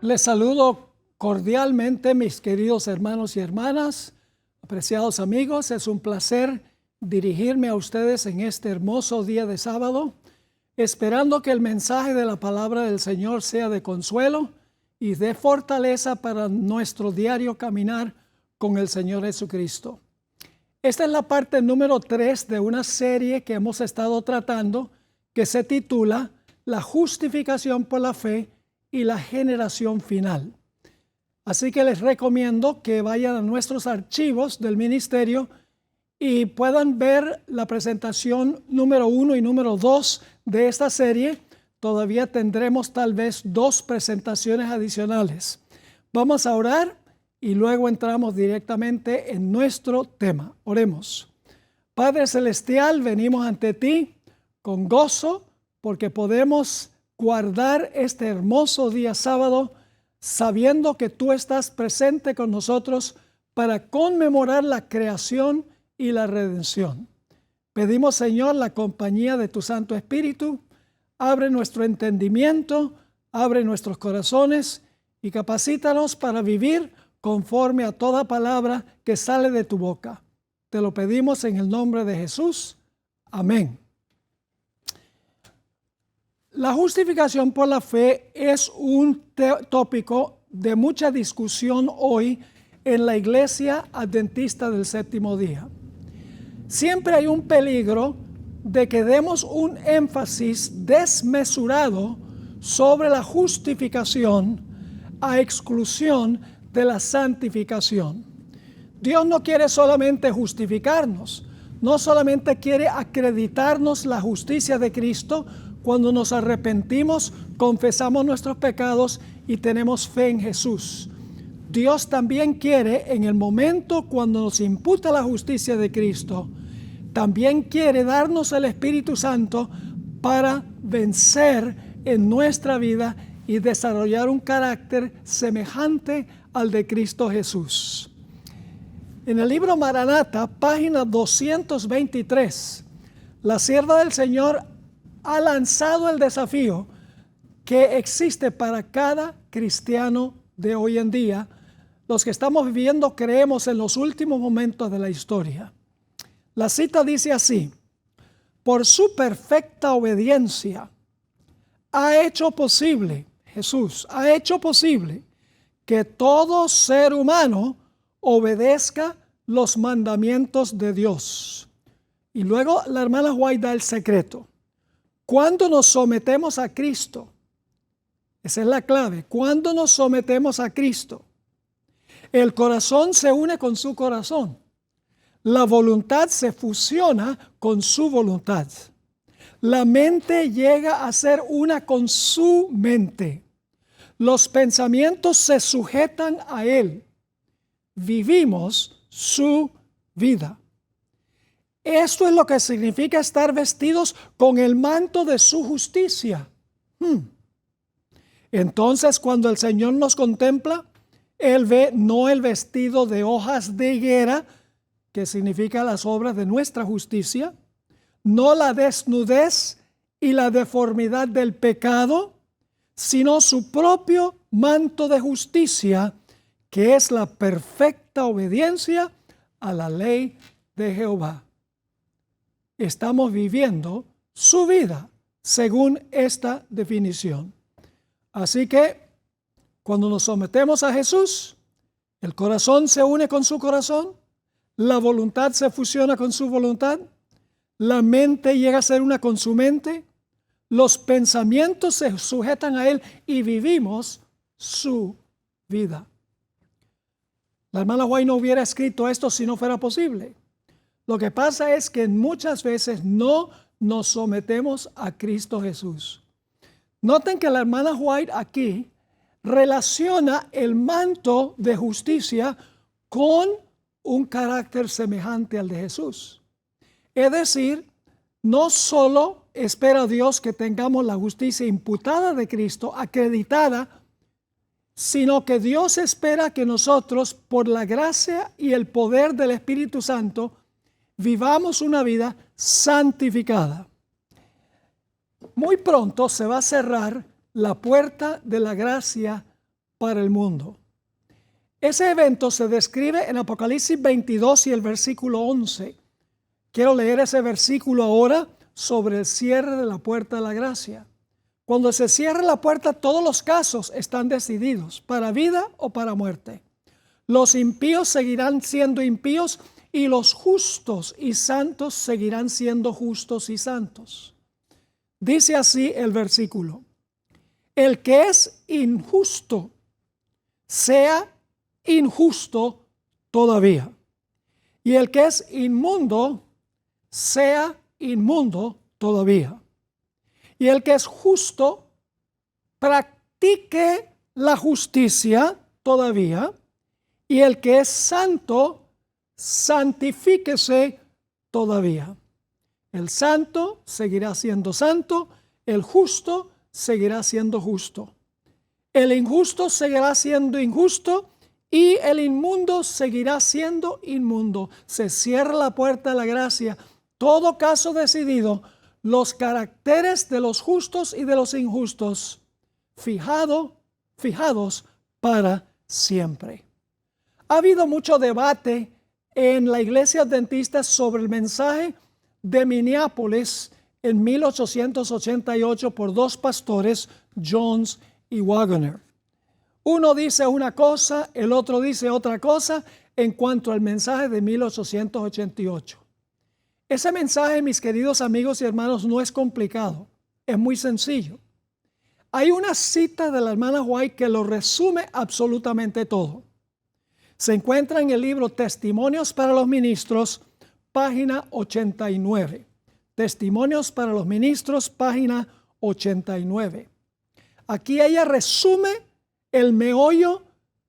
Les saludo cordialmente, mis queridos hermanos y hermanas, apreciados amigos. Es un placer dirigirme a ustedes en este hermoso día de sábado, esperando que el mensaje de la palabra del Señor sea de consuelo y de fortaleza para nuestro diario caminar con el Señor Jesucristo. Esta es la parte número 3 de una serie que hemos estado tratando que se titula La justificación por la fe y la generación final. Así que les recomiendo que vayan a nuestros archivos del ministerio y puedan ver la presentación número 1 y número 2 de esta serie. Todavía tendremos tal vez 2 presentaciones adicionales. Vamos a orar y luego entramos directamente en nuestro tema. Oremos. Padre Celestial, venimos ante ti con gozo porque podemos guardar este hermoso día sábado sabiendo que tú estás presente con nosotros para conmemorar la creación y la redención. Pedimos, Señor, la compañía de tu Santo Espíritu. Abre nuestro entendimiento, abre nuestros corazones y capacítanos para vivir conforme a toda palabra que sale de tu boca. Te lo pedimos en el nombre de Jesús. Amén. La justificación por la fe es un tópico de mucha discusión hoy en la Iglesia Adventista del Séptimo Día. Siempre hay un peligro de que demos un énfasis desmesurado sobre la justificación a exclusión de la santificación. Dios no quiere solamente justificarnos, no solamente quiere acreditarnos la justicia de Cristo cuando nos arrepentimos, confesamos nuestros pecados y tenemos fe en Jesús. Dios también quiere, en el momento cuando nos imputa la justicia de Cristo, también quiere darnos el Espíritu Santo para vencer en nuestra vida y desarrollar un carácter semejante al de Cristo Jesús. En el libro Maranata, página 223, la sierva del Señor ha lanzado el desafío que existe para cada cristiano de hoy en día. Los que estamos viviendo creemos en los últimos momentos de la historia. La cita dice así: por su perfecta obediencia ha hecho posible, Jesús ha hecho posible que todo ser humano obedezca los mandamientos de Dios. Y luego la hermana White da el secreto. Cuando nos sometemos a Cristo, esa es la clave, cuando nos sometemos a Cristo, el corazón se une con su corazón, la voluntad se fusiona con su voluntad, la mente llega a ser una con su mente, los pensamientos se sujetan a Él, vivimos su vida. Esto es lo que significa estar vestidos con el manto de su justicia. Entonces, cuando el Señor nos contempla, Él ve no el vestido de hojas de higuera, que significa las obras de nuestra justicia, no la desnudez y la deformidad del pecado, sino su propio manto de justicia, que es la perfecta obediencia a la ley de Jehová. Estamos viviendo su vida según esta definición. Así que cuando nos sometemos a Jesús, el corazón se une con su corazón, la voluntad se fusiona con su voluntad, la mente llega a ser una con su mente, los pensamientos se sujetan a Él y vivimos su vida. La hermana White no hubiera escrito esto si no fuera posible. Lo que pasa es que muchas veces no nos sometemos a Cristo Jesús. Noten que la hermana White aquí relaciona el manto de justicia con un carácter semejante al de Jesús. Es decir, no solo espera Dios que tengamos la justicia imputada de Cristo, acreditada, sino que Dios espera que nosotros, por la gracia y el poder del Espíritu Santo, vivamos una vida santificada. Muy pronto se va a cerrar la puerta de la gracia para el mundo. Ese evento se describe en Apocalipsis 22 y el versículo 11. Quiero leer ese versículo ahora sobre el cierre de la puerta de la gracia. Cuando se cierra la puerta, todos los casos están decididos, para vida o para muerte. Los impíos seguirán siendo impíos y los justos y santos seguirán siendo justos y santos. Dice así el versículo: el que es injusto, sea injusto todavía. Y el que es inmundo, sea inmundo todavía. Y el que es justo, practique la justicia todavía. Y el que es santo, santifíquese todavía. El santo seguirá siendo santo, el justo seguirá siendo justo. El injusto seguirá siendo injusto y el inmundo seguirá siendo inmundo. Se cierra la puerta de la gracia. Todo caso decidido, los caracteres de los justos y de los injustos fijados para siempre. Ha habido mucho debate en la iglesia adventista sobre el mensaje de Minneapolis en 1888 por dos pastores, Jones y Waggoner. Uno dice una cosa, el otro dice otra cosa en cuanto al mensaje de 1888. Ese mensaje, mis queridos amigos y hermanos, no es complicado, es muy sencillo. Hay una cita de la hermana White que lo resume absolutamente todo. Se encuentra en el libro Testimonios para los Ministros, página 89. Testimonios para los Ministros, página 89. Aquí ella resume el meollo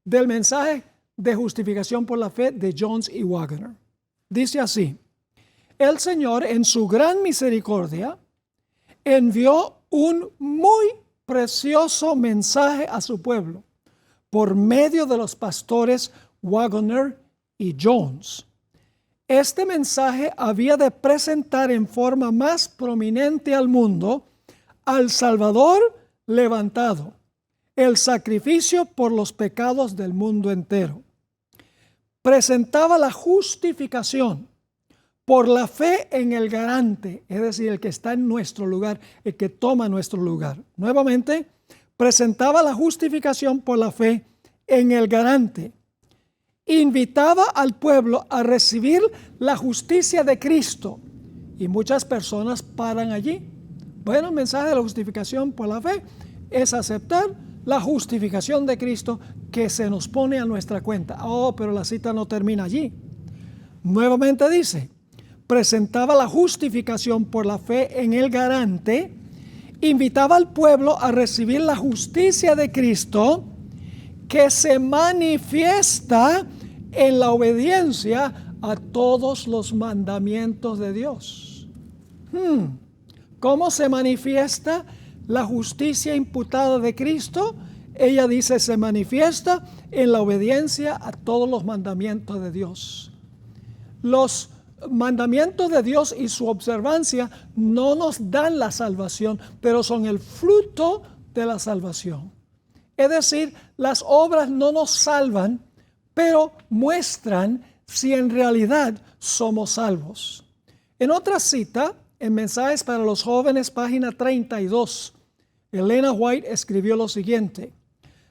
del mensaje de justificación por la fe de Jones y Waggoner. Dice así: el Señor en su gran misericordia envió un muy precioso mensaje a su pueblo por medio de los pastores Waggoner y Jones. Este mensaje había de presentar en forma más prominente al mundo al Salvador levantado, el sacrificio por los pecados del mundo entero. Presentaba la justificación por la fe en el garante, es decir, el que está en nuestro lugar, el que toma nuestro lugar. Nuevamente, presentaba la justificación por la fe en el garante. Invitaba al pueblo a recibir la justicia de Cristo. Y muchas personas paran allí. Bueno, el mensaje de la justificación por la fe es aceptar la justificación de Cristo que se nos pone a nuestra cuenta. Oh, pero la cita no termina allí. Nuevamente dice: presentaba la justificación por la fe en el garante, invitaba al pueblo a recibir la justicia de Cristo que se manifiesta en la obediencia a todos los mandamientos de Dios. ¿Cómo se manifiesta la justicia imputada de Cristo? Ella dice, se manifiesta en la obediencia a todos los mandamientos de Dios. Los mandamientos de Dios y su observancia no nos dan la salvación, pero son el fruto de la salvación. Es decir, las obras no nos salvan, pero muestran si en realidad somos salvos. En otra cita, en Mensajes para los Jóvenes, página 32, Elena White escribió lo siguiente: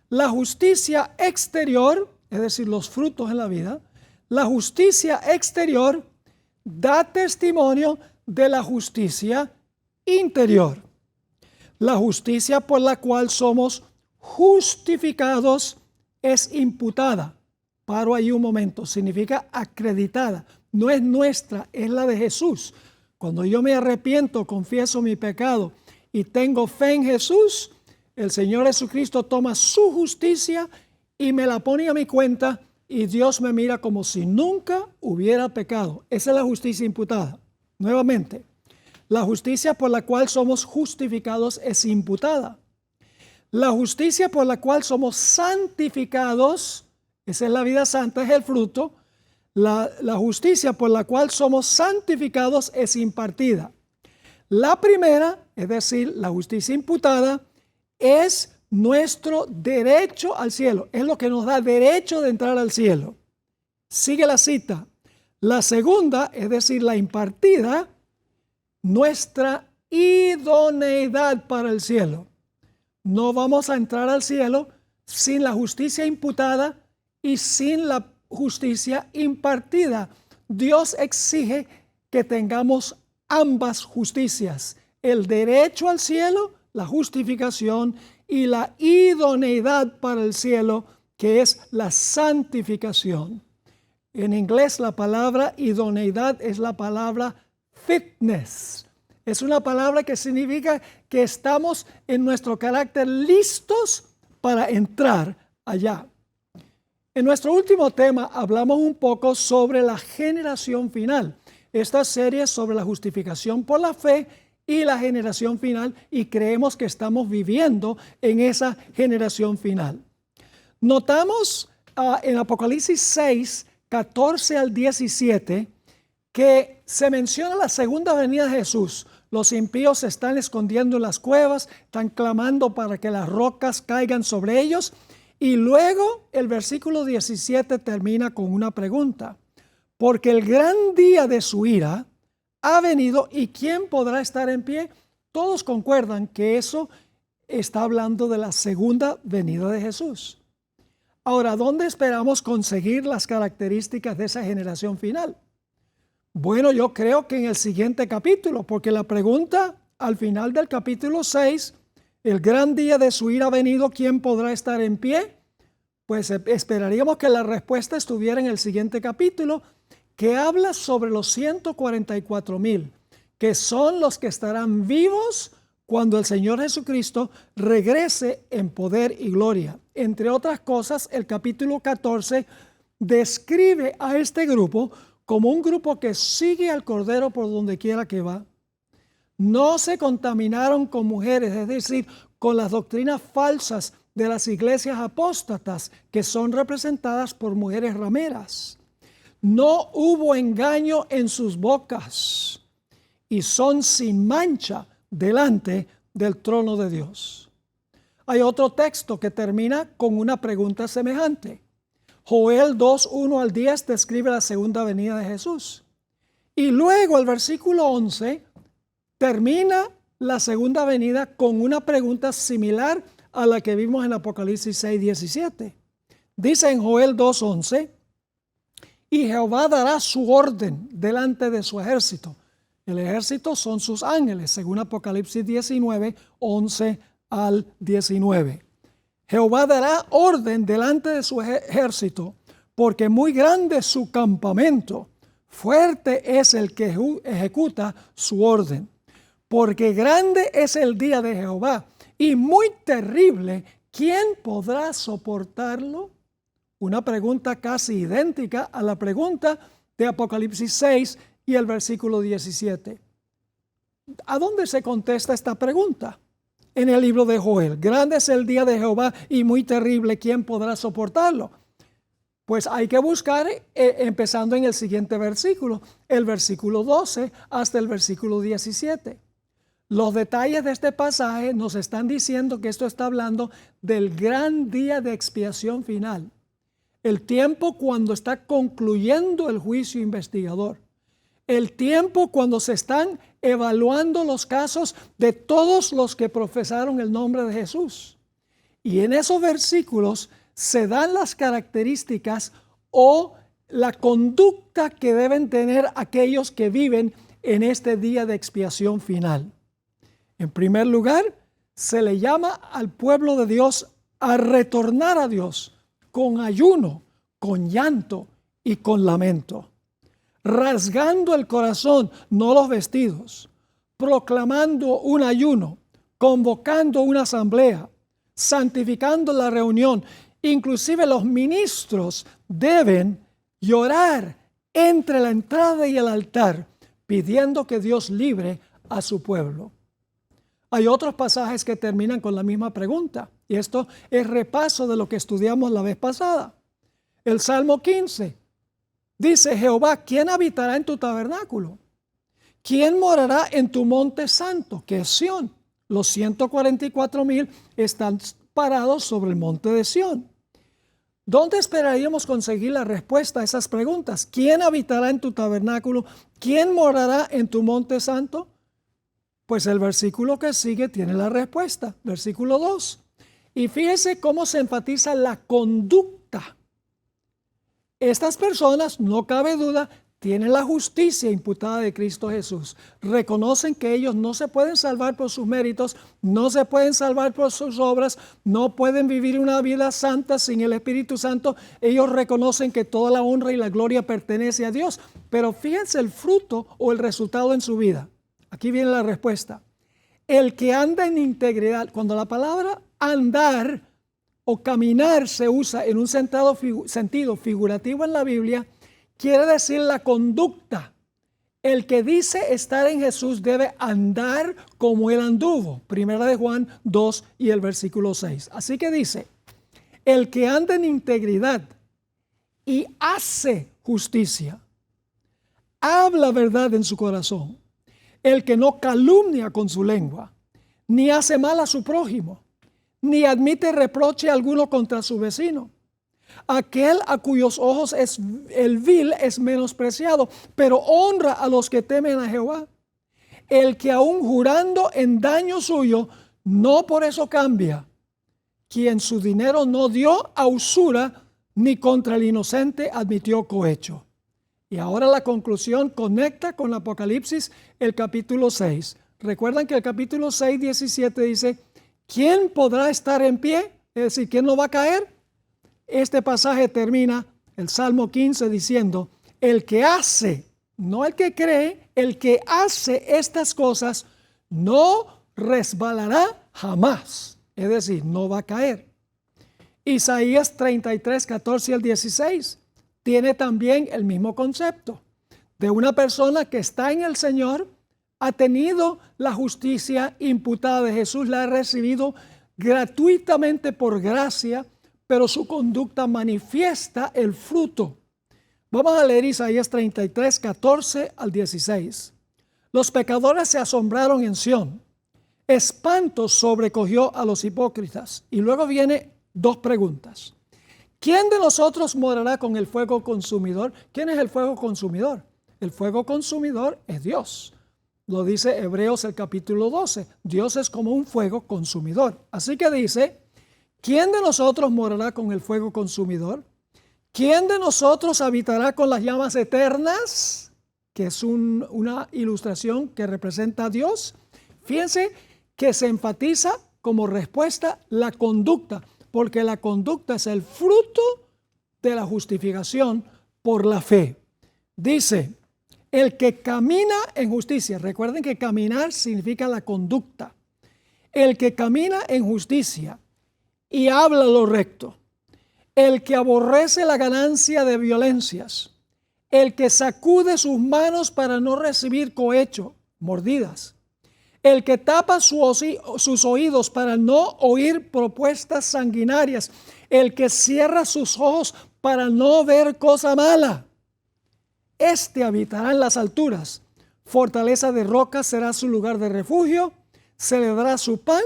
la justicia exterior, es decir, los frutos en la vida, la justicia exterior da testimonio de la justicia interior. La justicia por la cual somos justificados es imputada. Paro ahí un momento, significa acreditada. No es nuestra, es la de Jesús. Cuando yo me arrepiento, confieso mi pecado y tengo fe en Jesús, el Señor Jesucristo toma su justicia y me la pone a mi cuenta y Dios me mira como si nunca hubiera pecado. Esa es la justicia imputada. Nuevamente, la justicia por la cual somos justificados es imputada. La justicia por la cual somos santificados, esa es la vida santa, es el fruto. La justicia por la cual somos santificados es impartida. La primera, es decir, la justicia imputada, es nuestro derecho al cielo. Es lo que nos da derecho de entrar al cielo. Sigue la cita. La segunda, es decir, la impartida, nuestra idoneidad para el cielo. No vamos a entrar al cielo sin la justicia imputada y sin la justicia impartida. Dios exige que tengamos ambas justicias, el derecho al cielo, la justificación, y la idoneidad para el cielo, que es la santificación. En inglés la palabra idoneidad es la palabra fitness. Es una palabra que significa que estamos en nuestro carácter listos para entrar allá. En nuestro último tema hablamos un poco sobre la generación final. Esta serie es sobre la justificación por la fe y la generación final, y creemos que estamos viviendo en esa generación final. Notamos en Apocalipsis 6, 14 al 17, que se menciona la segunda venida de Jesús. Los impíos se están escondiendo en las cuevas, están clamando para que las rocas caigan sobre ellos. Y luego el versículo 17 termina con una pregunta. Porque el gran día de su ira ha venido, ¿y quién podrá estar en pie? Todos concuerdan que eso está hablando de la segunda venida de Jesús. Ahora, ¿dónde esperamos conseguir las características de esa generación final? Bueno, yo creo que en el siguiente capítulo, porque la pregunta al final del capítulo 6, el gran día de su ira ha venido, ¿quién podrá estar en pie? Pues esperaríamos que la respuesta estuviera en el siguiente capítulo, que habla sobre los 144,000, que son los que estarán vivos cuando el Señor Jesucristo regrese en poder y gloria. Entre otras cosas, el capítulo 14 describe a este grupo como un grupo que sigue al Cordero por donde quiera que va. No se contaminaron con mujeres, es decir, con las doctrinas falsas de las iglesias apóstatas, que son representadas por mujeres rameras. No hubo engaño en sus bocas y son sin mancha delante del trono de Dios. Hay otro texto que termina con una pregunta semejante. Joel 2, 1 al 10 describe la segunda venida de Jesús. Y luego el versículo 11 termina la segunda venida con una pregunta similar a la que vimos en Apocalipsis 6, 17. Dice en Joel 2, 11, y Jehová dará su orden delante de su ejército. El ejército son sus ángeles, según Apocalipsis 19, 11 al 19. Jehová dará orden delante de su ejército, porque muy grande es su campamento, fuerte es el que ejecuta su orden. Porque grande es el día de Jehová y muy terrible, ¿quién podrá soportarlo? Una pregunta casi idéntica a la pregunta de Apocalipsis 6 y el versículo 17. ¿A dónde se contesta esta pregunta? En el libro de Joel. Grande es el día de Jehová y muy terrible, ¿quién podrá soportarlo? Pues hay que buscar empezando en el siguiente versículo, el versículo 12 hasta el versículo 17. Los detalles de este pasaje nos están diciendo que esto está hablando del gran día de expiación final. El tiempo cuando está concluyendo el juicio investigador. El tiempo cuando se están evaluando los casos de todos los que profesaron el nombre de Jesús. Y en esos versículos se dan las características o la conducta que deben tener aquellos que viven en este día de expiación final. En primer lugar, se le llama al pueblo de Dios a retornar a Dios con ayuno, con llanto y con lamento, rasgando el corazón, no los vestidos, proclamando un ayuno, convocando una asamblea, santificando la reunión. Inclusive los ministros deben llorar entre la entrada y el altar, pidiendo que Dios libre a su pueblo. Hay otros pasajes que terminan con la misma pregunta, y esto es repaso de lo que estudiamos la vez pasada. El Salmo 15 dice: Jehová, ¿quién habitará en tu tabernáculo? ¿Quién morará en tu monte santo, que es Sión? Los 144,000 están parados sobre el monte de Sión. ¿Dónde esperaríamos conseguir la respuesta a esas preguntas? ¿Quién habitará en tu tabernáculo? ¿Quién morará en tu monte santo? Pues el versículo que sigue tiene la respuesta, versículo 2. Y fíjese cómo se enfatiza la conducta. Estas personas, no cabe duda, tienen la justicia imputada de Cristo Jesús. Reconocen que ellos no se pueden salvar por sus méritos, no se pueden salvar por sus obras, no pueden vivir una vida santa sin el Espíritu Santo. Ellos reconocen que toda la honra y la gloria pertenece a Dios. Pero fíjense el fruto o el resultado en su vida. Aquí viene la respuesta. El que anda en integridad, cuando la palabra andar o caminar se usa en un sentido figurativo en la Biblia, quiere decir la conducta. El que dice estar en Jesús debe andar como Él anduvo. Primera de Juan 2 y el versículo 6. Así que dice, el que anda en integridad y hace justicia, habla verdad en su corazón. El que no calumnia con su lengua, ni hace mal a su prójimo, ni admite reproche alguno contra su vecino. Aquel a cuyos ojos es el vil es menospreciado, pero honra a los que temen a Jehová. El que aún jurando en daño suyo, no por eso cambia. Quien su dinero no dio a usura, ni contra el inocente admitió cohecho. Y ahora la conclusión conecta con Apocalipsis, el capítulo 6. Recuerdan que el capítulo 6, 17 dice, ¿quién podrá estar en pie? Es decir, ¿quién no va a caer? Este pasaje termina, el Salmo 15, diciendo, el que hace, no el que cree, el que hace estas cosas no resbalará jamás. Es decir, no va a caer. Isaías 33, 14 al 16 tiene también el mismo concepto de una persona que está en el Señor, ha tenido la justicia imputada de Jesús, la ha recibido gratuitamente por gracia, pero su conducta manifiesta el fruto. Vamos a leer Isaías 33, 14 al 16. Los pecadores se asombraron en Sión. Espanto sobrecogió a los hipócritas. Y luego viene dos preguntas. ¿Quién de nosotros morará con el fuego consumidor? ¿Quién es el fuego consumidor? El fuego consumidor es Dios. Lo dice Hebreos el capítulo 12. Dios es como un fuego consumidor. Así que dice, ¿quién de nosotros morará con el fuego consumidor? ¿Quién de nosotros habitará con las llamas eternas? Que es una ilustración que representa a Dios. Fíjense que se enfatiza como respuesta la conducta, porque la conducta es el fruto de la justificación por la fe. Dice, el que camina en justicia, recuerden que caminar significa la conducta. El que camina en justicia y habla lo recto, el que aborrece la ganancia de violencias, el que sacude sus manos para no recibir cohecho, mordidas, el que tapa sus oídos para no oír propuestas sanguinarias, el que cierra sus ojos para no ver cosa mala. Este habitará en las alturas, fortaleza de roca será su lugar de refugio, se le dará su pan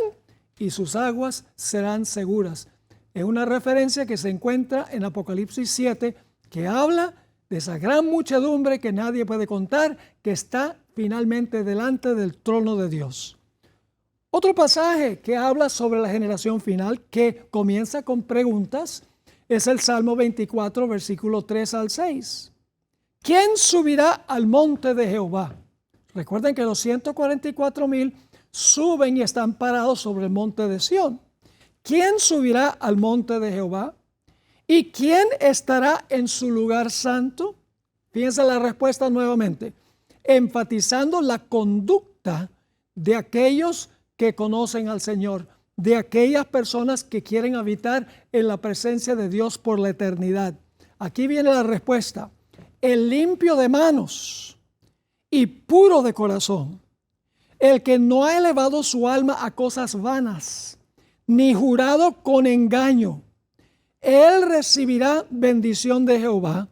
y sus aguas serán seguras. Es una referencia que se encuentra en Apocalipsis 7, que habla de esa gran muchedumbre que nadie puede contar, que está finalmente delante del trono de Dios. Otro pasaje que habla sobre la generación final, que comienza con preguntas, es el Salmo 24, versículo 3 al 6. ¿Quién subirá al monte de Jehová? Recuerden que los 144,000 suben y están parados sobre el monte de Sión. ¿Quién subirá al monte de Jehová? ¿Y quién estará en su lugar santo? Fíjense la respuesta nuevamente, enfatizando la conducta de aquellos que conocen al Señor, de aquellas personas que quieren habitar en la presencia de Dios por la eternidad. Aquí viene la respuesta, el limpio de manos y puro de corazón, el que no ha elevado su alma a cosas vanas, ni jurado con engaño. Él recibirá bendición de Jehová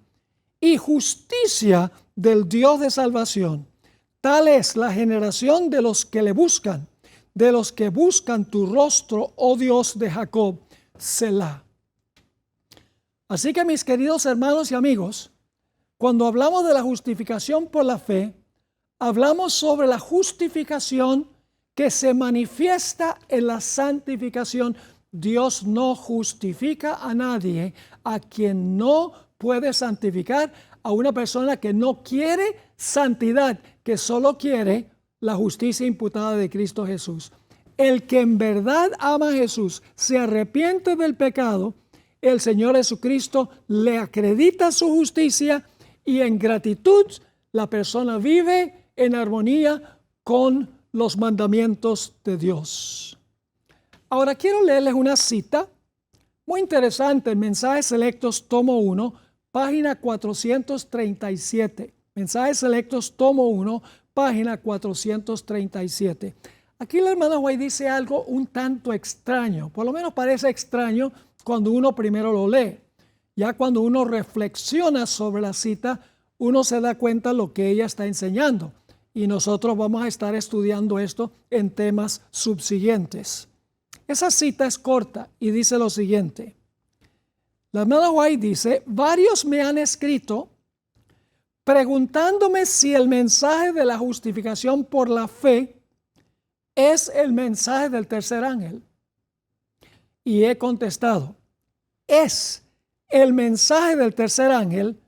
y justicia del Dios de salvación. Tal es la generación de los que le buscan, de los que buscan tu rostro, oh Dios de Jacob, Selah. Así que, mis queridos hermanos y amigos, cuando hablamos de la justificación por la fe, hablamos sobre la justificación que se manifiesta en la santificación. Dios no justifica a nadie a quien no puede santificar, a una persona que no quiere santidad, que solo quiere la justicia imputada de Cristo Jesús. El que en verdad ama a Jesús, se arrepiente del pecado, el Señor Jesucristo le acredita su justicia y en gratitud la persona vive en armonía con los mandamientos de Dios. Ahora quiero leerles una cita muy interesante en Mensajes Selectos, tomo 1, página 437. Mensajes Selectos, tomo 1, página 437. Aquí la hermana White dice algo un tanto extraño, por lo menos parece extraño cuando uno primero lo lee. Ya cuando uno reflexiona sobre la cita, uno se da cuenta de lo que ella está enseñando. Y nosotros vamos a estar estudiando esto en temas subsiguientes. Esa cita es corta y dice lo siguiente. La hermana White dice, varios me han escrito preguntándome si el mensaje de la justificación por la fe es el mensaje del tercer ángel. Y he contestado, es el mensaje del tercer ángel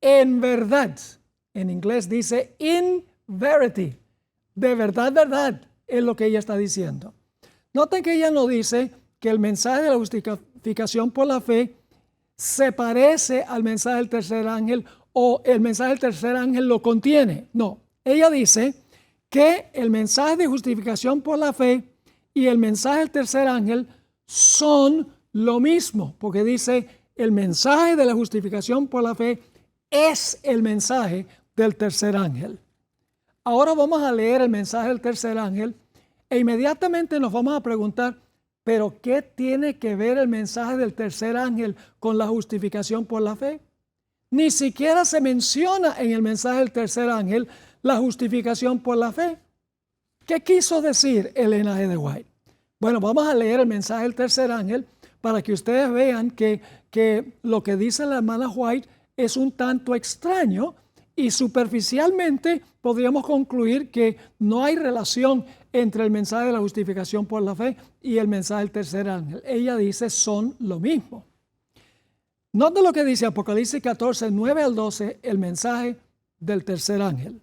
en verdad. En inglés dice in verity. De verdad, verdad, es lo que ella está diciendo. Noten que ella no dice que el mensaje de la justificación por la fe se parece al mensaje del tercer ángel o el mensaje del tercer ángel lo contiene. No, ella dice que el mensaje de justificación por la fe y el mensaje del tercer ángel son lo mismo, porque dice el mensaje de la justificación por la fe es el mensaje del tercer ángel. Ahora vamos a leer el mensaje del tercer ángel e inmediatamente nos vamos a preguntar, ¿pero qué tiene que ver el mensaje del tercer ángel con la justificación por la fe? Ni siquiera se menciona en el mensaje del tercer ángel la justificación por la fe. ¿Qué quiso decir Elena G. de White? Bueno, vamos a leer el mensaje del tercer ángel para que ustedes vean que lo que dice la hermana White es un tanto extraño y superficialmente podríamos concluir que no hay relación entre el mensaje de la justificación por la fe y el mensaje del tercer ángel. Ella dice son lo mismo. Nota lo que dice Apocalipsis 14, 9 al 12, el mensaje del tercer ángel.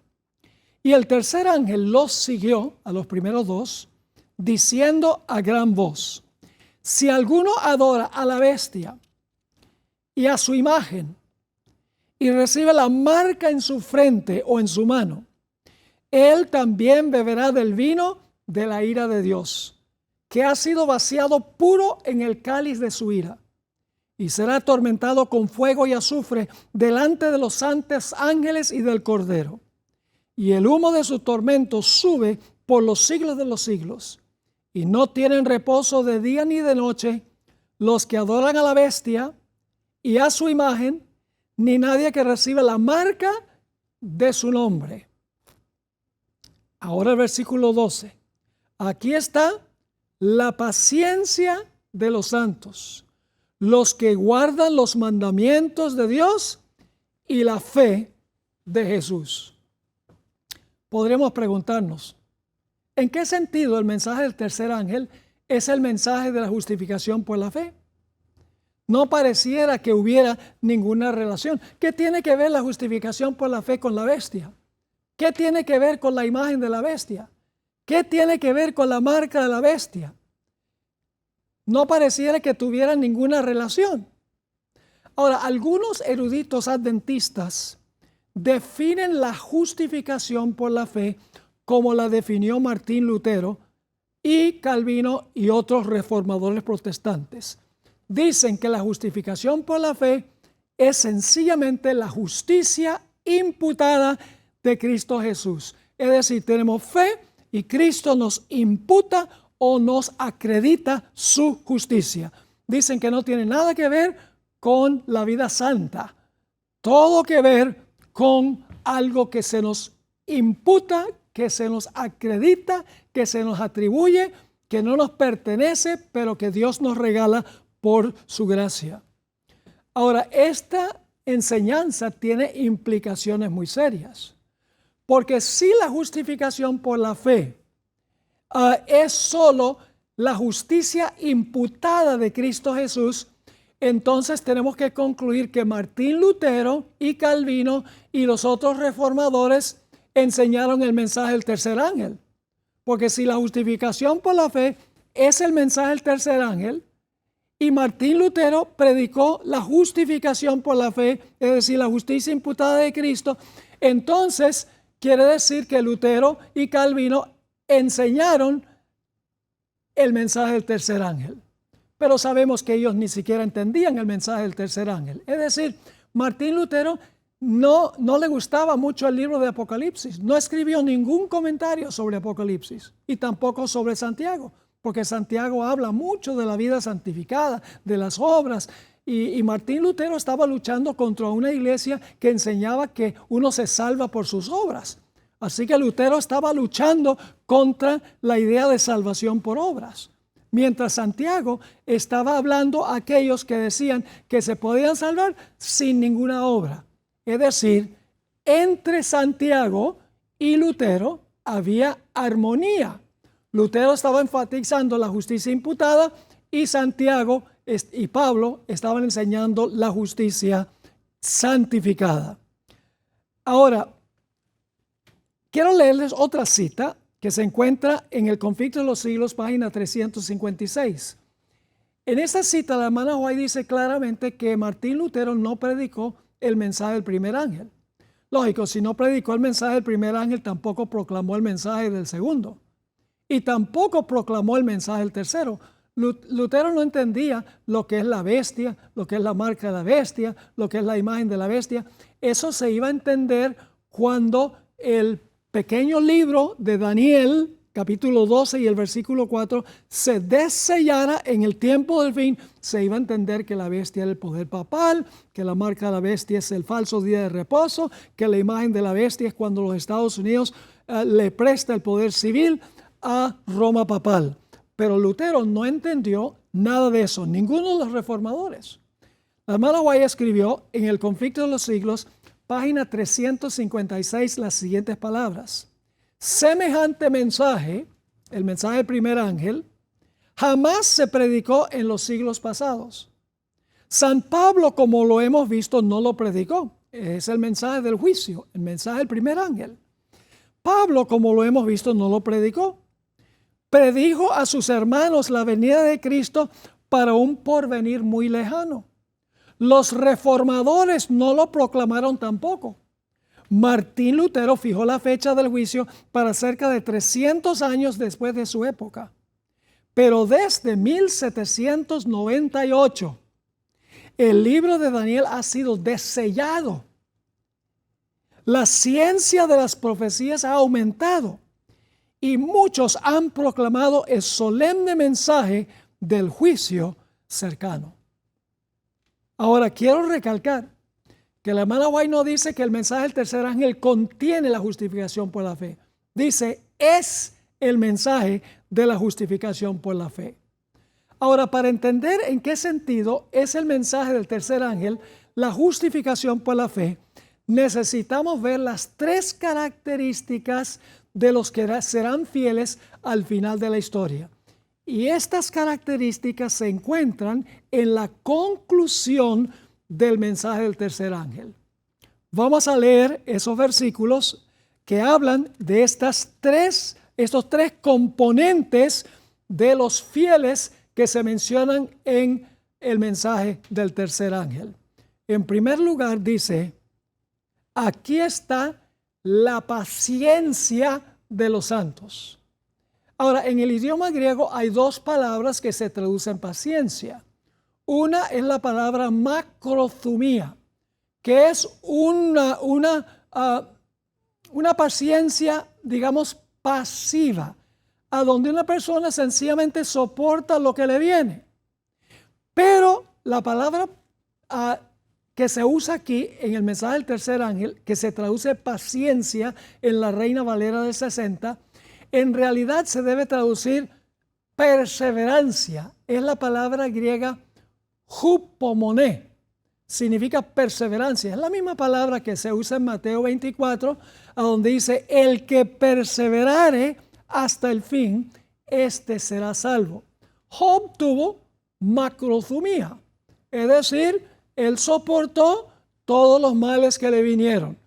Y el tercer ángel los siguió, a los primeros dos, diciendo a gran voz, si alguno adora a la bestia y a su imagen y recibe la marca en su frente o en su mano, él también beberá del vino de la ira de Dios, que ha sido vaciado puro en el cáliz de su ira, y será atormentado con fuego y azufre delante de los santos ángeles y del Cordero. Y el humo de su tormento sube por los siglos de los siglos. Y no tienen reposo de día ni de noche los que adoran a la bestia y a su imagen, ni nadie que reciba la marca de su nombre. Ahora el versículo 12. Aquí está la paciencia de los santos, los que guardan los mandamientos de Dios y la fe de Jesús. Podríamos preguntarnos, ¿en qué sentido el mensaje del tercer ángel es el mensaje de la justificación por la fe? No pareciera que hubiera ninguna relación. ¿Qué tiene que ver la justificación por la fe con la bestia? ¿Qué tiene que ver con la imagen de la bestia? ¿Qué tiene que ver con la marca de la bestia? No pareciera que tuvieran ninguna relación. Ahora, algunos eruditos adventistas definen la justificación por la fe como la definió Martín Lutero y Calvino y otros reformadores protestantes. Dicen que la justificación por la fe es sencillamente la justicia imputada de Cristo Jesús. Es decir, tenemos fe y Cristo nos imputa o nos acredita su justicia. Dicen que no tiene nada que ver con la vida santa, todo que ver con algo que se nos imputa que se nos acredita, que se nos atribuye, que no nos pertenece, pero que Dios nos regala por su gracia. Ahora, esta enseñanza tiene implicaciones muy serias, porque si la justificación por la fe es solo la justicia imputada de Cristo Jesús, entonces tenemos que concluir que Martín Lutero y Calvino y los otros reformadores enseñaron el mensaje del tercer ángel. Porque si la justificación por la fe es el mensaje del tercer ángel, y Martín Lutero predicó la justificación por la fe, es decir, la justicia imputada de Cristo, entonces quiere decir que Lutero y Calvino enseñaron el mensaje del tercer ángel. Pero sabemos que ellos ni siquiera entendían el mensaje del tercer ángel. Es decir, Martín Lutero no le gustaba mucho el libro de Apocalipsis. No escribió ningún comentario sobre Apocalipsis y tampoco sobre Santiago, porque Santiago habla mucho de la vida santificada, de las obras. Y Martín Lutero estaba luchando contra una iglesia que enseñaba que uno se salva por sus obras. Así que Lutero estaba luchando contra la idea de salvación por obras. Mientras Santiago estaba hablando a aquellos que decían que se podían salvar sin ninguna obra. Es decir, entre Santiago y Lutero había armonía. Lutero estaba enfatizando la justicia imputada y Santiago y Pablo estaban enseñando la justicia santificada. Ahora, quiero leerles otra cita que se encuentra en el Conflicto de los Siglos, página 356. En esta cita, la hermana White dice claramente que Martín Lutero no predicó el mensaje del primer ángel. Lógico, si no predicó el mensaje del primer ángel, tampoco proclamó el mensaje del segundo. Y tampoco proclamó el mensaje del tercero. Lutero no entendía lo que es la bestia, lo que es la marca de la bestia, lo que es la imagen de la bestia. Eso se iba a entender cuando el pequeño libro de Daniel, capítulo 12 y el versículo 4, se desellara en el tiempo del fin. Se iba a entender que la bestia era el poder papal, que la marca de la bestia es el falso día de reposo, que la imagen de la bestia es cuando los Estados Unidos le presta el poder civil a Roma papal. Pero Lutero no entendió nada de eso, ninguno de los reformadores. La hermana White escribió en el Conflicto de los Siglos, página 356, las siguientes palabras. Semejante mensaje, el mensaje del primer ángel, jamás se predicó en los siglos pasados. San Pablo, como lo hemos visto, no lo predicó. Es el mensaje del juicio, el mensaje del primer ángel. Pablo, como lo hemos visto, no lo predicó. Predijo a sus hermanos la venida de Cristo para un porvenir muy lejano. Los reformadores no lo proclamaron tampoco. Martín Lutero fijó la fecha del juicio para cerca de 300 años después de su época. Pero desde 1798, el libro de Daniel ha sido desellado. La ciencia de las profecías ha aumentado y muchos han proclamado el solemne mensaje del juicio cercano. Ahora, quiero recalcar que la hermana White no dice que el mensaje del tercer ángel contiene la justificación por la fe. Dice, es el mensaje de la justificación por la fe. Ahora, para entender en qué sentido es el mensaje del tercer ángel, la justificación por la fe, necesitamos ver las tres características de los que serán fieles al final de la historia. Y estas características se encuentran en la conclusión del mensaje del tercer ángel. Vamos a leer esos versículos que hablan de estos tres componentes de los fieles que se mencionan en el mensaje del tercer ángel. En primer lugar dice, aquí está la paciencia de los santos. Ahora, en el idioma griego hay dos palabras que se traducen paciencia. Una es la palabra macrothumia, que es una paciencia, digamos, pasiva, a donde una persona sencillamente soporta lo que le viene. Pero la palabra que se usa aquí en el mensaje del tercer ángel, que se traduce paciencia en la Reina Valera del 60, en realidad se debe traducir perseverancia. Es la palabra griega hupomoné, significa perseverancia. Es la misma palabra que se usa en Mateo 24, a donde dice, el que perseverare hasta el fin, este será salvo. Job tuvo macrothumía, es decir, él soportó todos los males que le vinieron.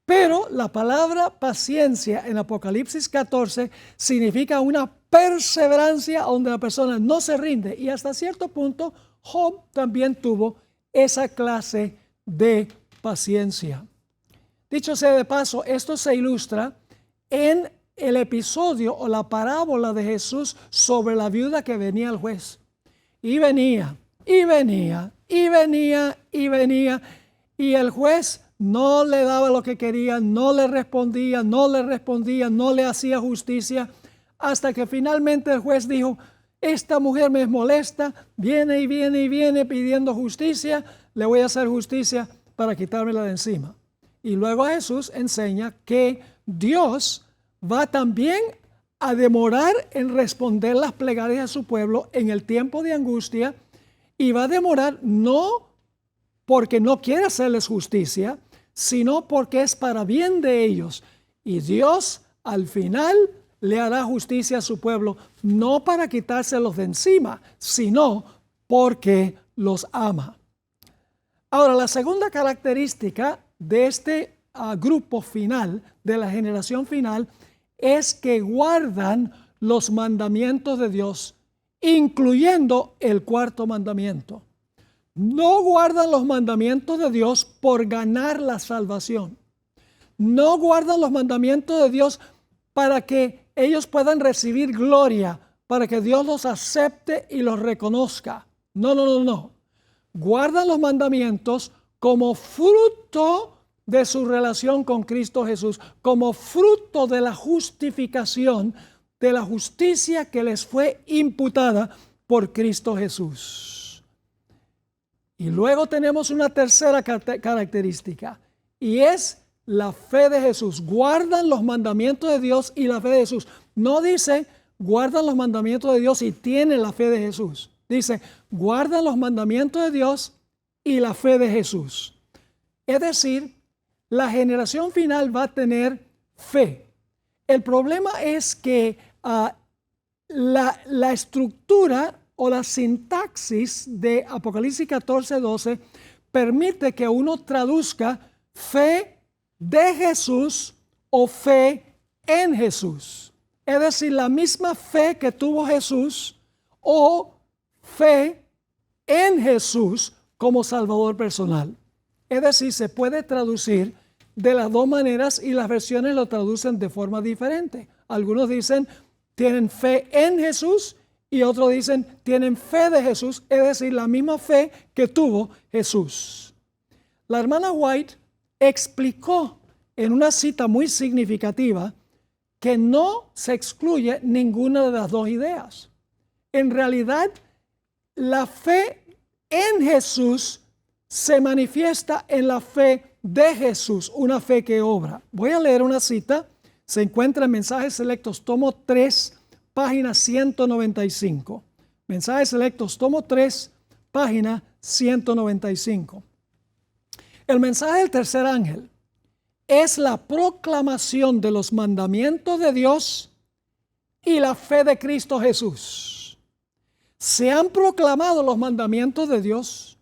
Pero la palabra paciencia en Apocalipsis 14 significa una perseverancia donde la persona no se rinde. Y hasta cierto punto, Job también tuvo esa clase de paciencia. Dicho sea de paso, esto se ilustra en el episodio o la parábola de Jesús sobre la viuda que venía al juez. Y venía, y venía, y venía, y venía, y el juez no le daba lo que quería, no le respondía, no le hacía justicia, hasta que finalmente el juez dijo, esta mujer me molesta, viene y viene y viene pidiendo justicia, le voy a hacer justicia para quitármela de encima. Y luego Jesús enseña que Dios va también a demorar en responder las plegarias de su pueblo en el tiempo de angustia, y va a demorar no porque no quiere hacerles justicia, sino porque es para bien de ellos. Y Dios al final le hará justicia a su pueblo, no para quitárselos de encima, sino porque los ama. Ahora, la segunda característica de este grupo final, de la generación final, es que guardan los mandamientos de Dios, incluyendo el cuarto mandamiento. No guardan los mandamientos de Dios por ganar la salvación. No guardan los mandamientos de Dios para que ellos puedan recibir gloria, para que Dios los acepte y los reconozca. No. Guardan los mandamientos como fruto de su relación con Cristo Jesús, como fruto de la justificación, de la justicia que les fue imputada por Cristo Jesús. Y luego tenemos una tercera característica, y es la fe de Jesús. Guardan los mandamientos de Dios y la fe de Jesús. No dice, guardan los mandamientos de Dios y tienen la fe de Jesús. Dice, guardan los mandamientos de Dios y la fe de Jesús. Es decir, la generación final va a tener fe. El problema es que la estructura o la sintaxis de Apocalipsis 14:12 permite que uno traduzca fe de Jesús o fe en Jesús. Es decir, la misma fe que tuvo Jesús o fe en Jesús como Salvador personal. Es decir, se puede traducir de las dos maneras y las versiones lo traducen de forma diferente. Algunos dicen tienen fe en Jesús y otros dicen tienen fe de Jesús, es decir, la misma fe que tuvo Jesús. La hermana White explicó en una cita muy significativa que no se excluye ninguna de las dos ideas. En realidad, la fe en Jesús se manifiesta en la fe de Jesús, una fe que obra. Voy a leer una cita, se encuentra en Mensajes Selectos, tomo 3, página 195. Mensajes Selectos, tomo 3, página 195. El mensaje del tercer ángel es la proclamación de los mandamientos de Dios y la fe de Cristo Jesús. Se han proclamado los mandamientos de Dios,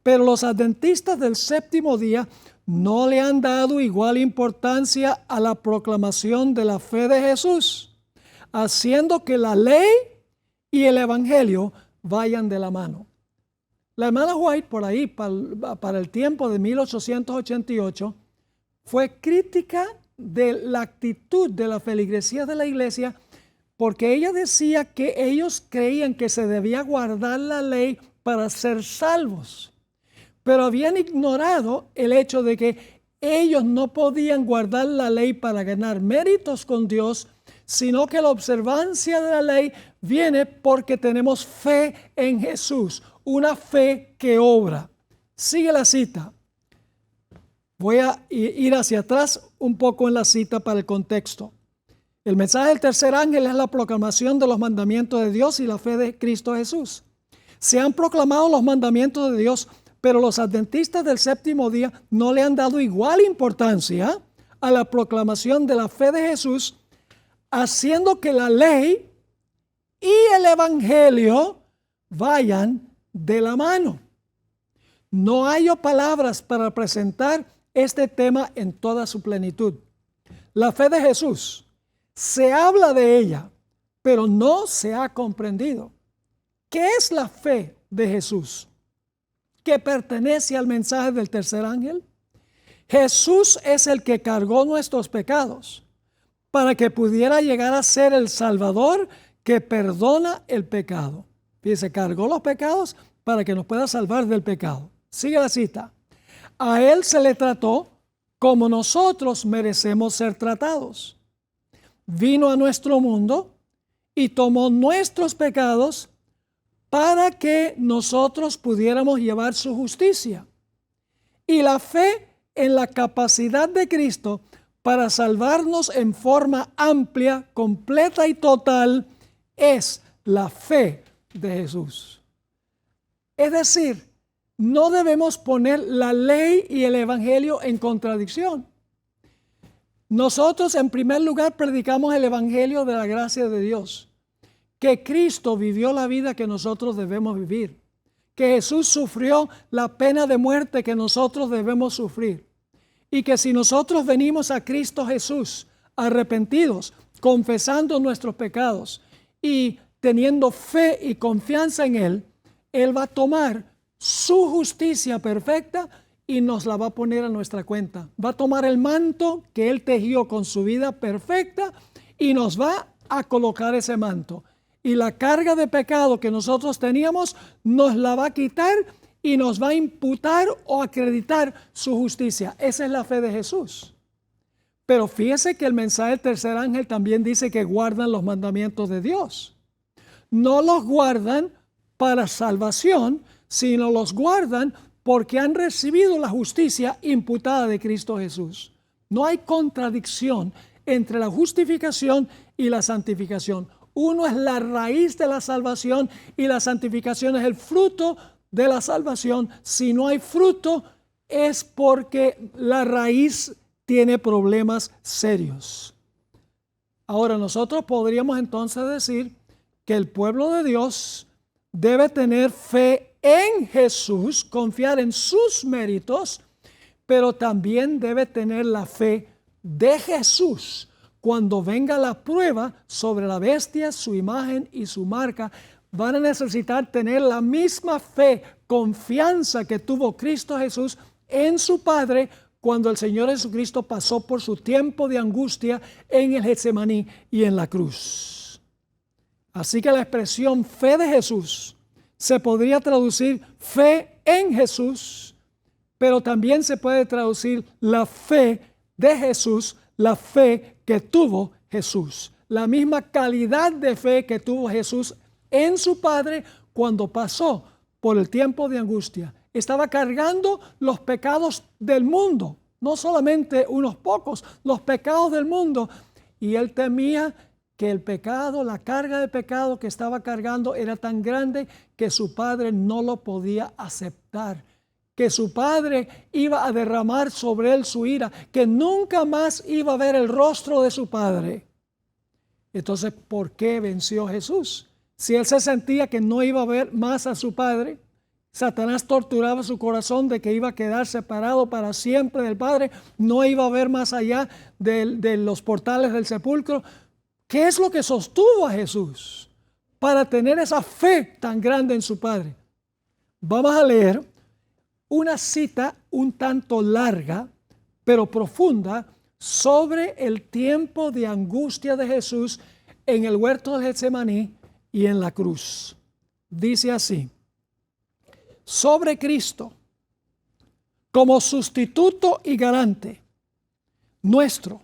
pero los adventistas del séptimo día no le han dado igual importancia a la proclamación de la fe de Jesús, haciendo que la ley y el evangelio vayan de la mano. La hermana White, por ahí, para el tiempo de 1888, fue crítica de la actitud de la feligresía de la iglesia, porque ella decía que ellos creían que se debía guardar la ley para ser salvos, pero habían ignorado el hecho de que ellos no podían guardar la ley para ganar méritos con Dios, sino que la observancia de la ley viene porque tenemos fe en Jesús, una fe que obra. Sigue la cita. Voy a ir hacia atrás un poco en la cita para el contexto. El mensaje del tercer ángel es la proclamación de los mandamientos de Dios y la fe de Cristo Jesús. Se han proclamado los mandamientos de Dios, pero los adventistas del séptimo día no le han dado igual importancia a la proclamación de la fe de Jesús, haciendo que la ley y el evangelio vayan de la mano. No hallo palabras para presentar este tema en toda su plenitud. La fe de Jesús, se habla de ella, pero no se ha comprendido. ¿Qué es la fe de Jesús? ¿Que pertenece al mensaje del tercer ángel? Jesús es el que cargó nuestros pecados para que pudiera llegar a ser el Salvador que perdona el pecado. Fíjese, cargó los pecados para que nos pueda salvar del pecado. Sigue la cita. A Él se le trató como nosotros merecemos ser tratados. Vino a nuestro mundo y tomó nuestros pecados para que nosotros pudiéramos llevar su justicia. Y la fe en la capacidad de Cristo para salvarnos en forma amplia, completa y total es la fe de Jesús. Es decir, no debemos poner la ley y el evangelio en contradicción. Nosotros en primer lugar predicamos el evangelio de la gracia de Dios, que Cristo vivió la vida que nosotros debemos vivir, que Jesús sufrió la pena de muerte que nosotros debemos sufrir, y que si nosotros venimos a Cristo Jesús arrepentidos, confesando nuestros pecados y teniendo fe y confianza en Él, Él va a tomar su justicia perfecta y nos la va a poner a nuestra cuenta. Va a tomar el manto que Él tejió con su vida perfecta y nos va a colocar ese manto. Y la carga de pecado que nosotros teníamos nos la va a quitar y nos va a imputar o acreditar su justicia. Esa es la fe de Jesús. Pero fíjese que el mensaje del tercer ángel también dice que guardan los mandamientos de Dios. No los guardan para salvación, sino los guardan porque han recibido la justicia imputada de Cristo Jesús. No hay contradicción entre la justificación y la santificación. Uno es la raíz de la salvación y la santificación es el fruto de la salvación. Si no hay fruto, es porque la raíz tiene problemas serios. Ahora, nosotros podríamos entonces decir que el pueblo de Dios debe tener fe en Jesús, confiar en sus méritos, pero también debe tener la fe de Jesús. Cuando venga la prueba sobre la bestia, su imagen y su marca, van a necesitar tener la misma fe, confianza que tuvo Cristo Jesús en su Padre cuando el Señor Jesucristo pasó por su tiempo de angustia en el Getsemaní y en la cruz. Así que la expresión fe de Jesús se podría traducir fe en Jesús, pero también se puede traducir la fe de Jesús, la fe que tuvo Jesús. La misma calidad de fe que tuvo Jesús en su Padre cuando pasó por el tiempo de angustia. Estaba cargando los pecados del mundo, no solamente unos pocos, los pecados del mundo. Y él temía que el pecado, la carga de pecado que estaba cargando era tan grande que su padre no lo podía aceptar, que su padre iba a derramar sobre él su ira, que nunca más iba a ver el rostro de su padre. Entonces, ¿por qué venció Jesús? Si él se sentía que no iba a ver más a su padre, Satanás torturaba su corazón de que iba a quedar separado para siempre del Padre, no iba a ver más allá de los portales del sepulcro. ¿Qué es lo que sostuvo a Jesús para tener esa fe tan grande en su Padre? Vamos a leer una cita un tanto larga, pero profunda, sobre el tiempo de angustia de Jesús en el huerto del Getsemaní y en la cruz. Dice así: sobre Cristo, como sustituto y garante nuestro,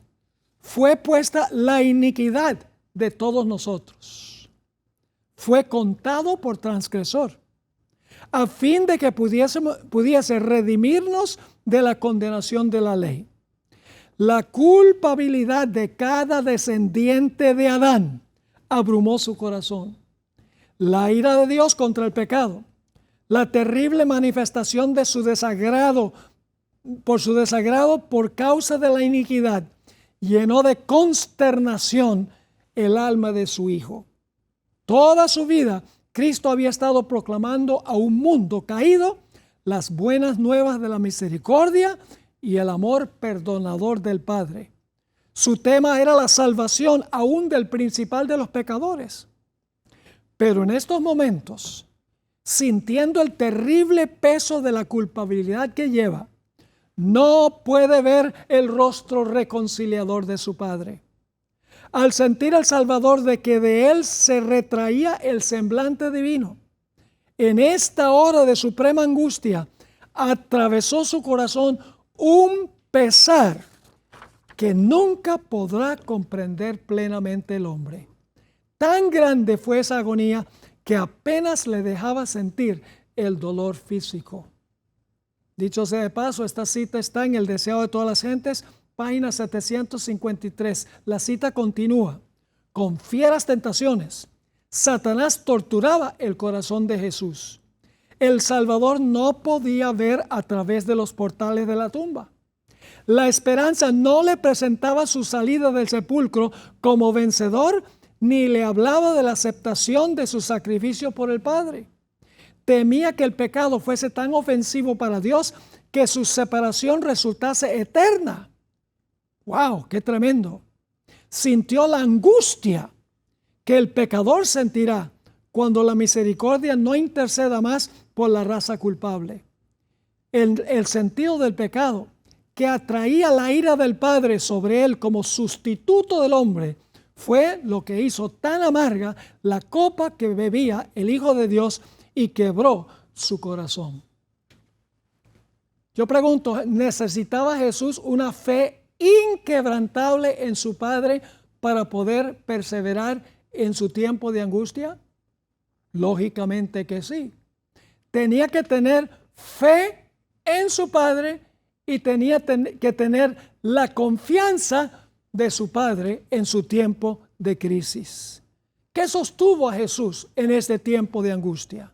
fue puesta la iniquidad de todos nosotros. Fue contado por transgresor. a fin de que pudiese redimirnos de la condenación de la ley. La culpabilidad de cada descendiente de Adán abrumó su corazón. La ira de Dios contra el pecado, la terrible manifestación de su desagrado por causa de la iniquidad, llenó de consternación el alma de su Hijo. Toda su vida, Cristo había estado proclamando a un mundo caído las buenas nuevas de la misericordia y el amor perdonador del Padre. Su tema era la salvación aún del principal de los pecadores. Pero en estos momentos, sintiendo el terrible peso de la culpabilidad que lleva, no puede ver el rostro reconciliador de su Padre. Al sentir al Salvador de que de él se retraía el semblante divino, en esta hora de suprema angustia, atravesó su corazón un pesar que nunca podrá comprender plenamente el hombre. Tan grande fue esa agonía que apenas le dejaba sentir el dolor físico. Dicho sea de paso, esta cita está en El Deseado de Todas las Gentes, página 753. La cita continúa. Con fieras tentaciones, Satanás torturaba el corazón de Jesús. El Salvador no podía ver a través de los portales de la tumba. La esperanza no le presentaba su salida del sepulcro como vencedor, ni le hablaba de la aceptación de su sacrificio por el Padre. Temía que el pecado fuese tan ofensivo para Dios que su separación resultase eterna. ¡Wow! ¡Qué tremendo! Sintió la angustia que el pecador sentirá cuando la misericordia no interceda más por la raza culpable. El sentido del pecado que atraía la ira del Padre sobre él como sustituto del hombre fue lo que hizo tan amarga la copa que bebía el Hijo de Dios y quebró su corazón. Yo pregunto, ¿necesitaba Jesús una fe inquebrantable en su Padre para poder perseverar en su tiempo de angustia? Lógicamente que sí. Tenía que tener fe en su Padre y tenía que tener la confianza de su Padre en su tiempo de crisis. ¿Qué sostuvo a Jesús en este tiempo de angustia?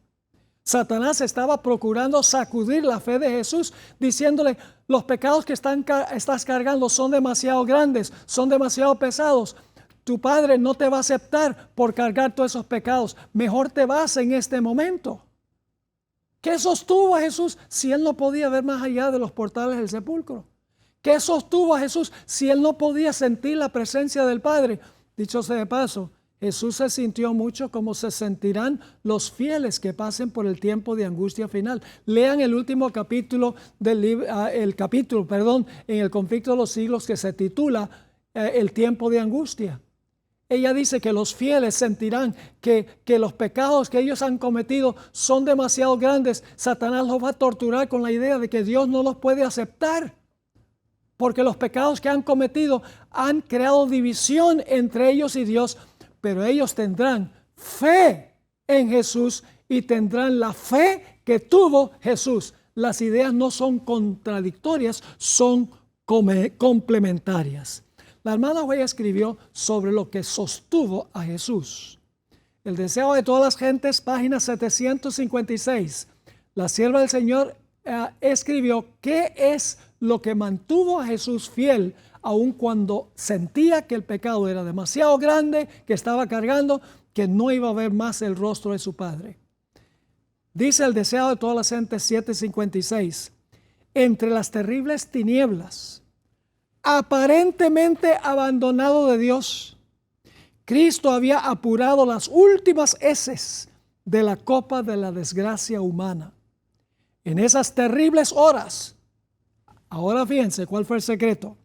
Satanás estaba procurando sacudir la fe de Jesús, diciéndole, los pecados que estás cargando son demasiado grandes, son demasiado pesados. Tu Padre no te va a aceptar por cargar todos esos pecados. Mejor te vas en este momento. ¿Qué sostuvo a Jesús si él no podía ver más allá de los portales del sepulcro? ¿Qué sostuvo a Jesús si él no podía sentir la presencia del Padre? Dicho sea de paso, Jesús se sintió mucho como se sentirán los fieles que pasen por el tiempo de angustia final. Lean el último capítulo del libro, en el conflicto de los siglos, que se titula El tiempo de angustia. Ella dice que los fieles sentirán que los pecados que ellos han cometido son demasiado grandes. Satanás los va a torturar con la idea de que Dios no los puede aceptar, porque los pecados que han cometido han creado división entre ellos y Dios. Pero ellos tendrán fe en Jesús y tendrán la fe que tuvo Jesús. Las ideas no son contradictorias, son complementarias. La hermana Huella escribió sobre lo que sostuvo a Jesús. El Deseo de Todas las Gentes, página 756. La sierva del Señor escribió qué es lo que mantuvo a Jesús fiel aun cuando sentía que el pecado era demasiado grande, que estaba cargando, que no iba a ver más el rostro de su Padre. Dice el Deseado de Todas las Gentes 7:56, entre las terribles tinieblas, aparentemente abandonado de Dios, Cristo había apurado las últimas heces de la copa de la desgracia humana. En esas terribles horas, ahora fíjense cuál fue el secreto.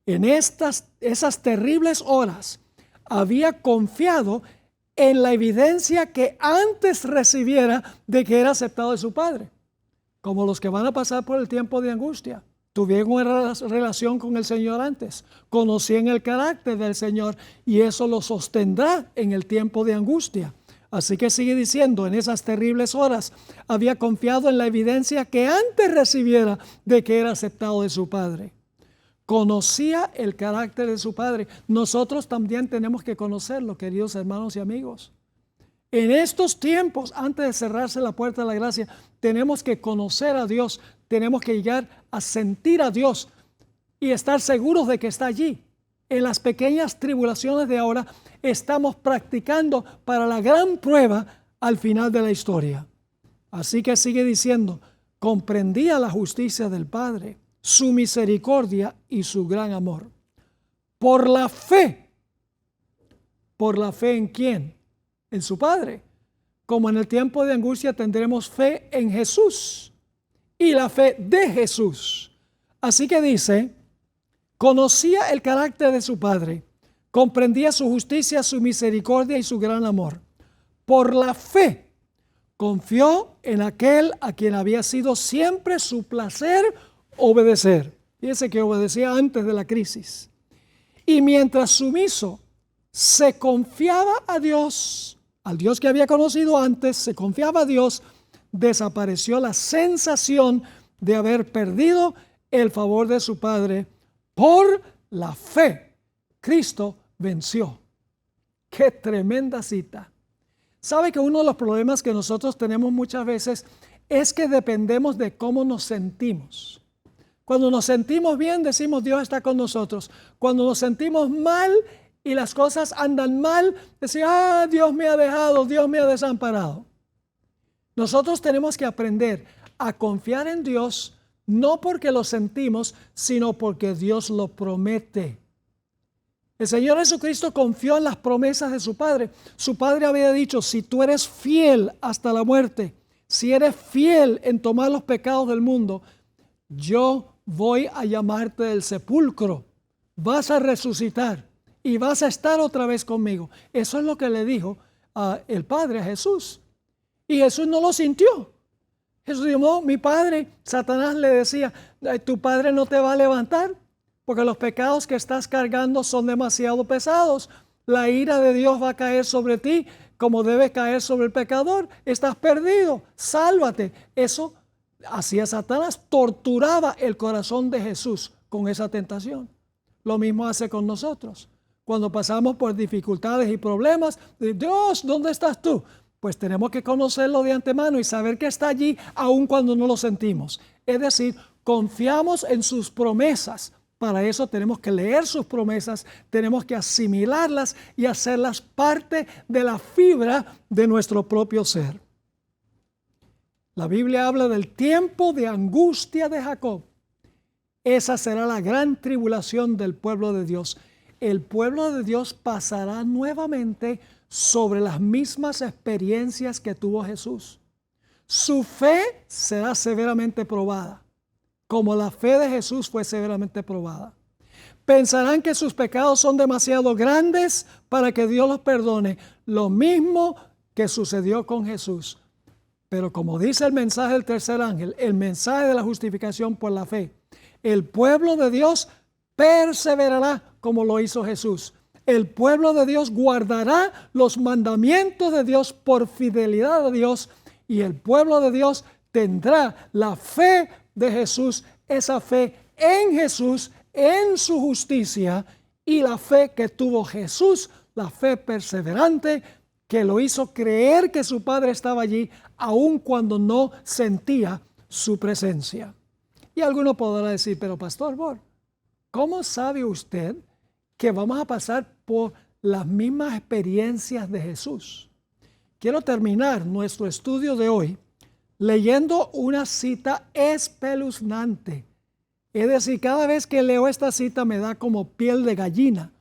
En esas terribles horas había confiado en la evidencia que antes recibiera de que era aceptado de su Padre. Como los que van a pasar por el tiempo de angustia. Tuvieron una relación con el Señor antes. Conocían el carácter del Señor y eso lo sostendrá en el tiempo de angustia. Así que sigue diciendo, en esas terribles horas había confiado en la evidencia que antes recibiera de que era aceptado de su Padre. Conocía el carácter de su Padre. Nosotros también tenemos que conocerlo, queridos hermanos y amigos. En estos tiempos, antes de cerrarse la puerta de la gracia, tenemos que conocer a Dios, tenemos que llegar a sentir a Dios y estar seguros de que está allí. En las pequeñas tribulaciones de ahora, estamos practicando para la gran prueba al final de la historia. Así que sigue diciendo, comprendía la justicia del Padre, su misericordia y su gran amor. Por la fe. ¿Por la fe en quién? En su Padre. Como en el tiempo de angustia tendremos fe en Jesús y la fe de Jesús. Así que dice, conocía el carácter de su Padre, comprendía su justicia, su misericordia y su gran amor. Por la fe, confió en aquel a quien había sido siempre su placer obedecer. Fíjese que obedecía antes de la crisis. Y mientras sumiso se confiaba a Dios, al Dios que había conocido antes, se confiaba a Dios, desapareció la sensación de haber perdido el favor de su Padre. Por la fe, Cristo venció. ¡Qué tremenda cita! ¿Sabe que uno de los problemas que nosotros tenemos muchas veces es que dependemos de cómo nos sentimos? Cuando nos sentimos bien, decimos Dios está con nosotros. Cuando nos sentimos mal y las cosas andan mal, decimos, Dios me ha dejado, Dios me ha desamparado. Nosotros tenemos que aprender a confiar en Dios, no porque lo sentimos, sino porque Dios lo promete. El Señor Jesucristo confió en las promesas de su Padre. Su Padre había dicho, si tú eres fiel hasta la muerte, si eres fiel en tomar los pecados del mundo, yo voy a llamarte del sepulcro, vas a resucitar y vas a estar otra vez conmigo. Eso es lo que le dijo el Padre a Jesús. Y Jesús no lo sintió. Jesús dijo, no, mi Padre, Satanás le decía, tu Padre no te va a levantar porque los pecados que estás cargando son demasiado pesados. La ira de Dios va a caer sobre ti como debe caer sobre el pecador. Estás perdido, sálvate. Eso hacía Satanás, torturaba el corazón de Jesús con esa tentación. Lo mismo hace con nosotros. Cuando pasamos por dificultades y problemas, Dios, ¿dónde estás tú? Pues tenemos que conocerlo de antemano y saber que está allí aun cuando no lo sentimos. Es decir, confiamos en sus promesas. Para eso tenemos que leer sus promesas, tenemos que asimilarlas y hacerlas parte de la fibra de nuestro propio ser. La Biblia habla del tiempo de angustia de Jacob. Esa será la gran tribulación del pueblo de Dios. El pueblo de Dios pasará nuevamente sobre las mismas experiencias que tuvo Jesús. Su fe será severamente probada, como la fe de Jesús fue severamente probada. Pensarán que sus pecados son demasiado grandes para que Dios los perdone, lo mismo que sucedió con Jesús. Pero como dice el mensaje del tercer ángel, el mensaje de la justificación por la fe, el pueblo de Dios perseverará como lo hizo Jesús. El pueblo de Dios guardará los mandamientos de Dios por fidelidad a Dios y el pueblo de Dios tendrá la fe de Jesús, esa fe en Jesús, en su justicia y la fe que tuvo Jesús, la fe perseverante que lo hizo creer que su Padre estaba allí aun cuando no sentía su presencia. Y alguno podrá decir, pero Pastor Bor, ¿cómo sabe usted que vamos a pasar por las mismas experiencias de Jesús? Quiero terminar nuestro estudio de hoy leyendo una cita espeluznante. Es decir, cada vez que leo esta cita me da como piel de gallina,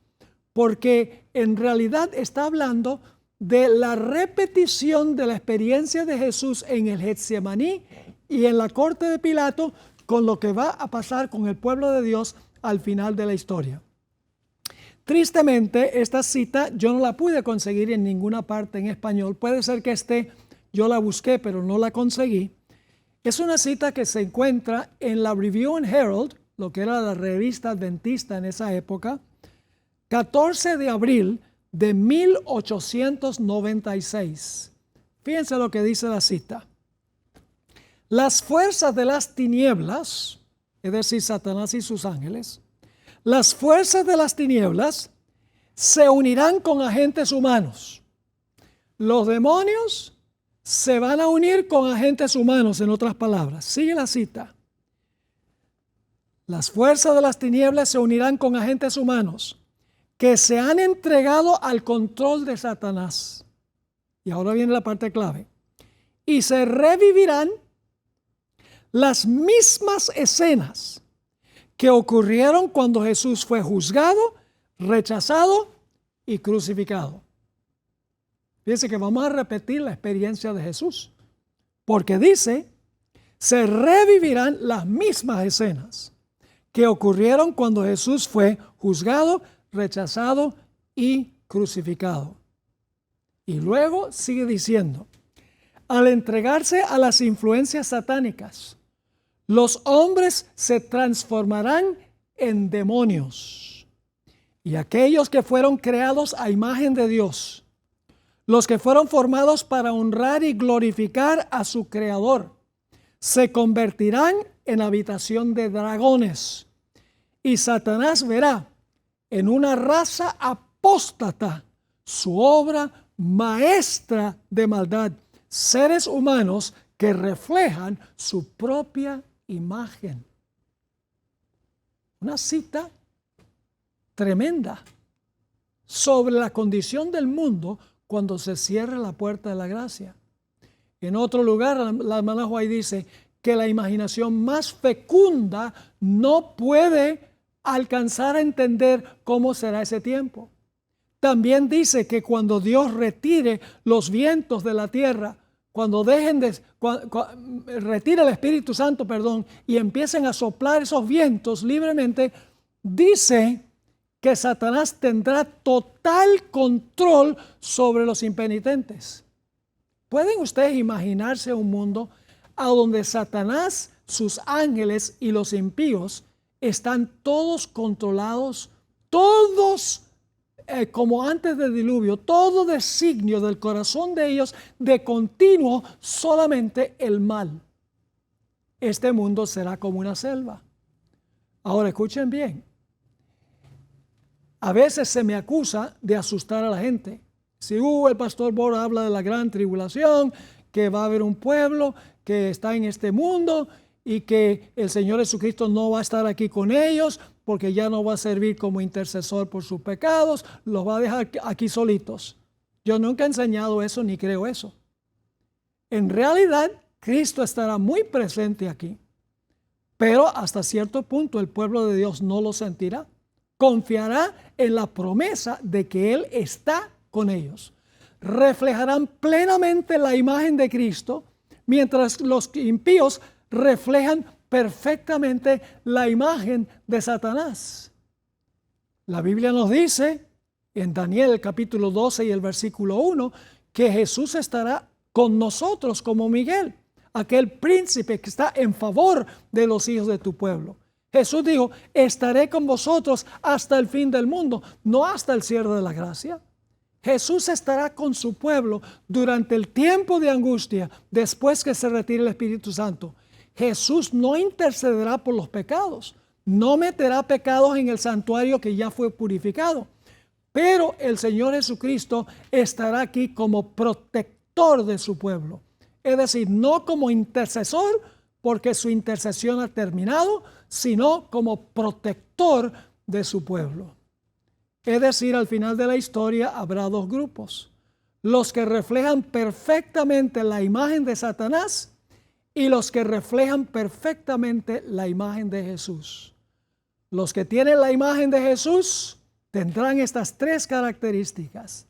porque en realidad está hablando de la repetición de la experiencia de Jesús en el Getsemaní y en la corte de Pilato con lo que va a pasar con el pueblo de Dios al final de la historia. Tristemente, esta cita yo no la pude conseguir en ninguna parte en español. Puede ser que esté, yo la busqué, pero no la conseguí. Es una cita que se encuentra en la Review and Herald, lo que era la revista adventista en esa época, 14 de abril de 1896. Fíjense lo que dice la cita. Las fuerzas de las tinieblas, es decir, Satanás y sus ángeles, las fuerzas de las tinieblas se unirán con agentes humanos. Los demonios se van a unir con agentes humanos, en otras palabras. Sigue la cita. Las fuerzas de las tinieblas se unirán con agentes humanos que se han entregado al control de Satanás. Y ahora viene la parte clave. Y se revivirán las mismas escenas que ocurrieron cuando Jesús fue juzgado, rechazado y crucificado. Fíjense que vamos a repetir la experiencia de Jesús, porque dice, se revivirán las mismas escenas que ocurrieron cuando Jesús fue juzgado, rechazado y crucificado. Y luego sigue diciendo, al entregarse a las influencias satánicas, los hombres se transformarán en demonios. Y aquellos que fueron creados a imagen de Dios, los que fueron formados para honrar y glorificar a su Creador, se convertirán en habitación de dragones. Y Satanás verá en una raza apóstata su obra maestra de maldad, seres humanos que reflejan su propia imagen. Una cita tremenda sobre la condición del mundo cuando se cierra la puerta de la gracia. En otro lugar, la hermana White dice que la imaginación más fecunda no puede alcanzar a entender cómo será ese tiempo. También dice que cuando Dios retire los vientos de la tierra, cuando retire el Espíritu Santo, y empiecen a soplar esos vientos libremente, dice que Satanás tendrá total control sobre los impenitentes. ¿Pueden ustedes imaginarse un mundo a donde Satanás, sus ángeles y los impíos están todos controlados, todos como antes del diluvio, todo designio del corazón de ellos de continuo solamente el mal? Este mundo será como una selva. Ahora escuchen bien. A veces se me acusa de asustar a la gente. Si el pastor Bora habla de la gran tribulación, que va a haber un pueblo que está en este mundo y que el Señor Jesucristo no va a estar aquí con ellos porque ya no va a servir como intercesor por sus pecados, los va a dejar aquí solitos. Yo nunca he enseñado eso ni creo eso. En realidad, Cristo estará muy presente aquí, pero hasta cierto punto el pueblo de Dios no lo sentirá. Confiará en la promesa de que Él está con ellos. Reflejarán plenamente la imagen de Cristo, mientras los impíos reflejan perfectamente la imagen de Satanás. La Biblia nos dice en Daniel capítulo 12 y el versículo 1 que Jesús estará con nosotros como Miguel, aquel príncipe que está en favor de los hijos de tu pueblo. Jesús dijo, estaré con vosotros hasta el fin del mundo, no hasta el cierre de la gracia. Jesús estará con su pueblo durante el tiempo de angustia, después que se retire el Espíritu Santo. Jesús no intercederá por los pecados, no meterá pecados en el santuario que ya fue purificado, pero el Señor Jesucristo estará aquí como protector de su pueblo. Es decir, no como intercesor, porque su intercesión ha terminado, sino como protector de su pueblo. Es decir, al final de la historia habrá dos grupos: los que reflejan perfectamente la imagen de Satanás y los que reflejan perfectamente la imagen de Jesús. Los que tienen la imagen de Jesús tendrán estas tres características: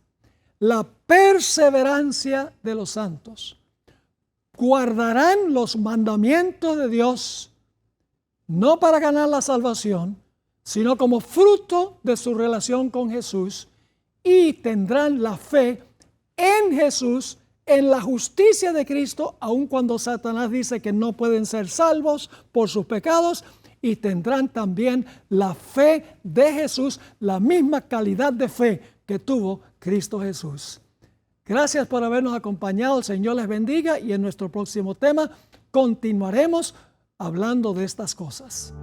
la perseverancia de los santos, guardarán los mandamientos de Dios, no para ganar la salvación, sino como fruto de su relación con Jesús, y tendrán la fe en Jesús, en la justicia de Cristo, aun cuando Satanás dice que no pueden ser salvos por sus pecados, y tendrán también la fe de Jesús, la misma calidad de fe que tuvo Cristo Jesús. Gracias por habernos acompañado. El Señor les bendiga y en nuestro próximo tema continuaremos hablando de estas cosas.